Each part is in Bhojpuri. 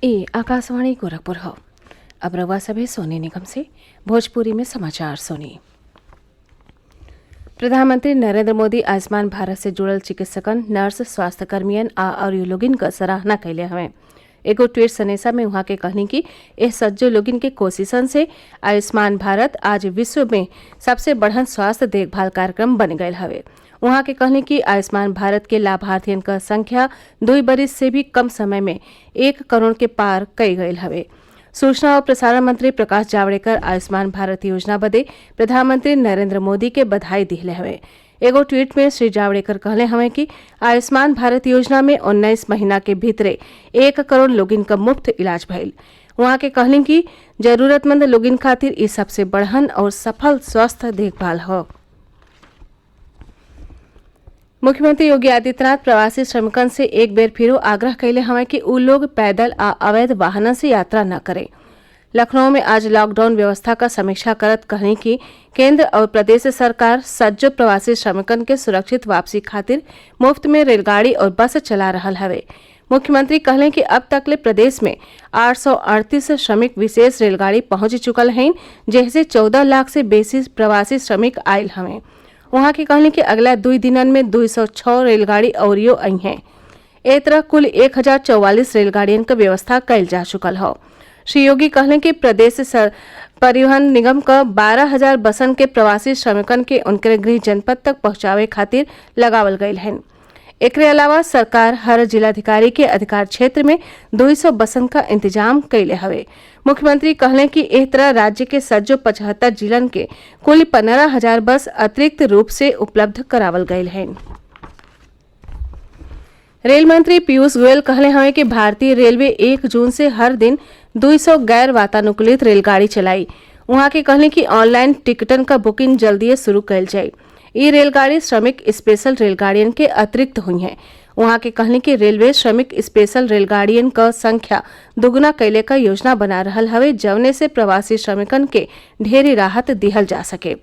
ये आकाशवाणी गोरखपुर हो। अब रवा सभी सोनी निगम से भोजपुरी में समाचार सुनी। प्रधानमंत्री नरेंद्र मोदी आयुष्मान भारत से जुड़ल चिकित्सकन, नर्स, स्वास्थ्यकर्मियन और लोगिन क सराहना कैले हवें। एगो ट्वीट संदेशा में वहां के कहनी कि एह सज्जो लोगिन के कोशिशन से आयुष्मान भारत आज विश्व में सबसे बढ़न स्वास्थ्य देखभाल कार्यक्रम बन गयल हवे। वहां के कहनी कि आयुष्मान भारत के लाभार्थियन क संख्या 2 बरिस से भी कम समय में 1 करोड़ के पार कई गयल हवे। सूचना और प्रसारण मंत्री प्रकाश जावड़ेकर आयुष्मान भारत योजना बदे प्रधानमंत्री नरेंद्र मोदी के बधाई दिले हवे। एगो ट्वीट में श्री जावड़ेकर कहले हवे कि आयुष्मान भारत योजना में 19 महीना के भीतरे 1 करोड़ लोगिन क मुफ्त इलाज भइल। वहां के कहनी कि जरूरतमंद लोगिन खातिर ई सबसे बढ़हन और सफल स्वास्थ्य देखभाल हो। मुख्यमंत्री योगी आदित्यनाथ प्रवासी श्रमिकन से एक बेर फिर आग्रह कैले हमें कि उ लोग पैदल आ अवैध वाहनन से यात्रा न करें। लखनऊ में आज लॉकडाउन व्यवस्था का समीक्षा करत कहनी कि केंद्र और प्रदेश सरकार सज्जो प्रवासी श्रमिकन के सुरक्षित वापसी खातिर मुफ्त में रेलगाड़ी और बस चला रहल हवे। मुख्यमंत्री कहले कि अब तक ले प्रदेश में 838 श्रमिक विशेष रेलगाड़ी पहुंच चुकल हैं, जैसे 14 लाख से बेसी प्रवासी श्रमिक आयल हवें। वहां के कहने कि अगला 2 दिनन में 206 रेलगाड़ी अवरियो आई हैं। ए तरह कुल 1044 रेलगाड़ियन क व्यवस्था कैल जा चुकल हो। श्री योगी कहले कि प्रदेश परिवहन निगम क 12,000 बसन के प्रवासी श्रमिकन के उनके गृह जनपद तक पहुंचावे खातिर लगावल गयल हैं। एकरे अलावा सरकार हर जिलाधिकारी के अधिकार क्षेत्र में 200 बसन का इंतजाम कैले हवे। मुख्यमंत्री कहले कि एह तरह राज्य के सज्जो 75 जिलन के कुल 15,000 बस अतिरिक्त रूप से उपलब्ध करावल गयल हैं। रेल मंत्री पीयूष गोयल कहले हवे कि भारतीय रेलवे 1 जून से हर दिन 200 गैर वातानुकूलित रेलगाड़ी चलाई। वहां के कहले कि ऑनलाइन टिकटन का बुकिंग जल्दी शुरू कैल जाये। ये रेलगाड़ी श्रमिक स्पेशल रेलगाड़ियन के अतिरिक्त हुई हैं। वहां के कहने की रेलवे श्रमिक स्पेशल रेलगाड़ियन क संख्या दुगुना कैले का योजना बना रहल हवे, जवने से प्रवासी श्रमिकन के ढेरी राहत दिहल जा सके।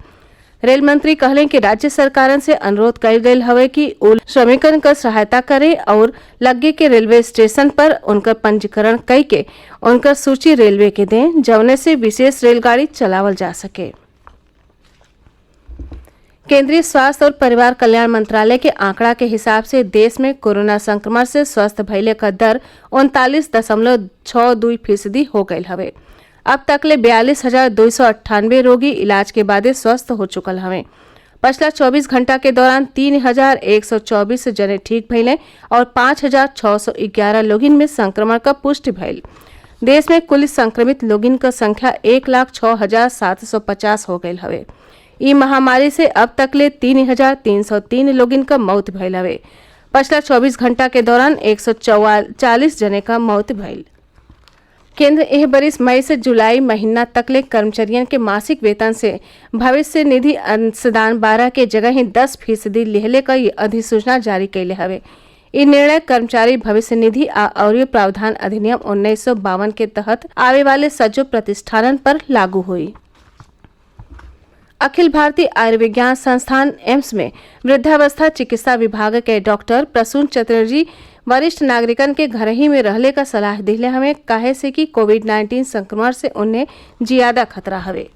रेल मंत्री कहले कि राज्य सरकारन से अनुरोध कइल गयल हवे कि उ श्रमिकन क सहायता करे और लगे के रेलवे स्टेशन पर उनकर पंजीकरण कई के उनकर सूची रेलवे के दें, जवने से विशेष रेलगाड़ी चलावल जा सके। केंद्रीय स्वास्थ्य और परिवार कल्याण मंत्रालय के आंकड़ा के हिसाब से देश में कोरोना संक्रमण से स्वस्थ भइले का दर 39.62% हो गयल हवे। अब तक ले 42,298 रोगी इलाज के बाद स्वस्थ हो चुकल हवे। पिछला 24 घंटा के दौरान 3,124 जने ठीक भइले और 5,611 लोगिन में संक्रमण का पुष्टि भइल। देश में कुल संक्रमित लोगिन का संख्या 1,06,750 हो गयल हवे। ई महामारी से अब तक ले 3,303 लोगिन का मौत भइल हवे। पिछला 24 घंटा के दौरान 144 जने का मौत भइल। केंद्र एह बरिस मई से जुलाई महीना तक ले कर्मचारियन के मासिक वेतन से भविष्य निधि अंशदान 12 के जगह ही 10% लेहले का अधिसूचना जारी कैले हवे। ई निर्णय कर्मचारी भविष्य निधि और प्रावधान अधिनियम 1952 के तहत आवे वाले सज्जो प्रतिष्ठानन पर लागू हुई। अखिल भारतीय आयुर्विज्ञान संस्थान एम्स में वृद्धावस्था चिकित्सा विभाग के डॉक्टर प्रसून चटर्जी वरिष्ठ नागरिकन के घर ही में रहले का सलाह दिले हमें, काहे से कि कोविड-19 संक्रमण से उन्हें ज्यादा खतरा हवे।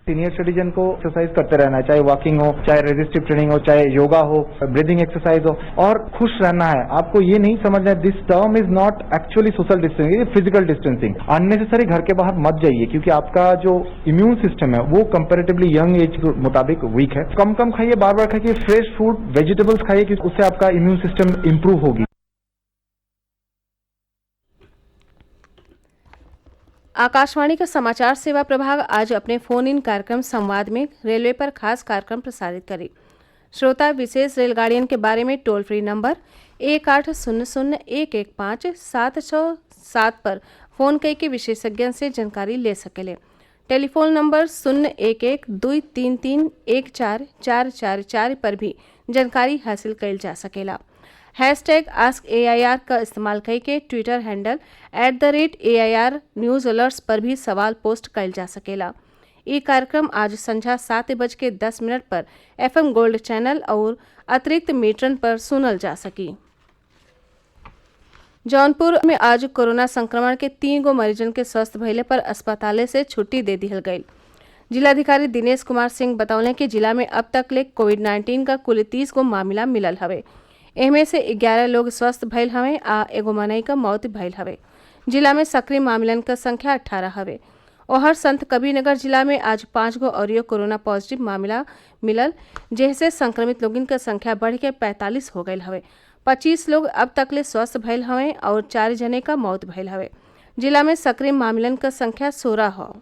सीनियर सिटीजन को एक्सरसाइज करते रहना है, चाहे वॉकिंग हो, चाहे रेजिस्टिव ट्रेनिंग हो, चाहे योगा हो, ब्रीदिंग एक्सरसाइज हो, और खुश रहना है। आपको ये नहीं समझना है this term is not actually social distancing, physical distancing. Unnecessary घर के बाहर मत जाइए, क्योंकि आपका जो इम्यून सिस्टम है वो कंपेरेटिवली यंग एज के मुताबिक वीक है। कम कम खाइए, बार बार खाइए, फ्रेश फूड वेजिटेबल्स खाइए, क्योंकि उससे आपका इम्यून सिस्टम इंप्रूव होगी। आकाशवाणी का समाचार सेवा प्रभाग आज अपने फोन इन कार्यक्रम संवाद में रेलवे पर खास कार्यक्रम प्रसारित करी। श्रोता विशेष रेलगाड़ियन के बारे में टोल फ्री नंबर 1800-115-767 पर फोन कई के विशेषज्ञ से जानकारी ले सकेले। टेलीफोन नंबर 011-233-14444 पर भी जानकारी हासिल कैल जा सकेला। #AskAIR का इस्तेमाल करके Twitter handle @AIR news alerts पर भी सवाल पोस्ट कैल जा सकेला। ये कार्यक्रम आज संध्या 7:10 पर FM गोल्ड चैनल और अतिरिक्त मीटरन पर सुनल जा सकी। जौनपुर में आज कोरोना संक्रमण के 3 गो मरीजन के स्वस्थ भइले पर अस्पताले से छुट्टी दे दिहल गईल। जिलाधिकारी दिनेश कुमार सिंह बतौले कि जिला में अब तक ले कोविड-19 का कुल 30 गो मामला मिलल हवे। एहमे से 11 लोग स्वस्थ भइल हवे आ एगो मनई का मौत भइल हवे। जिला में सक्रिय मामलन का संख्या 18 हवे। ओहर संत कबीरनगर जिला में आज 5 गो और कोरोना पॉजिटिव मामला मिलल, जेसे संक्रमित लोगन का संख्या बढ़ के 45 हो गयल हवे। 25 लोग अब तक ले स्वस्थ भइल हवे और 4 जने का मौत भइल हवे। जिला में सक्रिय मामलन का संख्या 16 हो।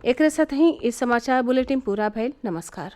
एकरे साथ ही इस समाचार बुलेटिन पूरा भइल। नमस्कार।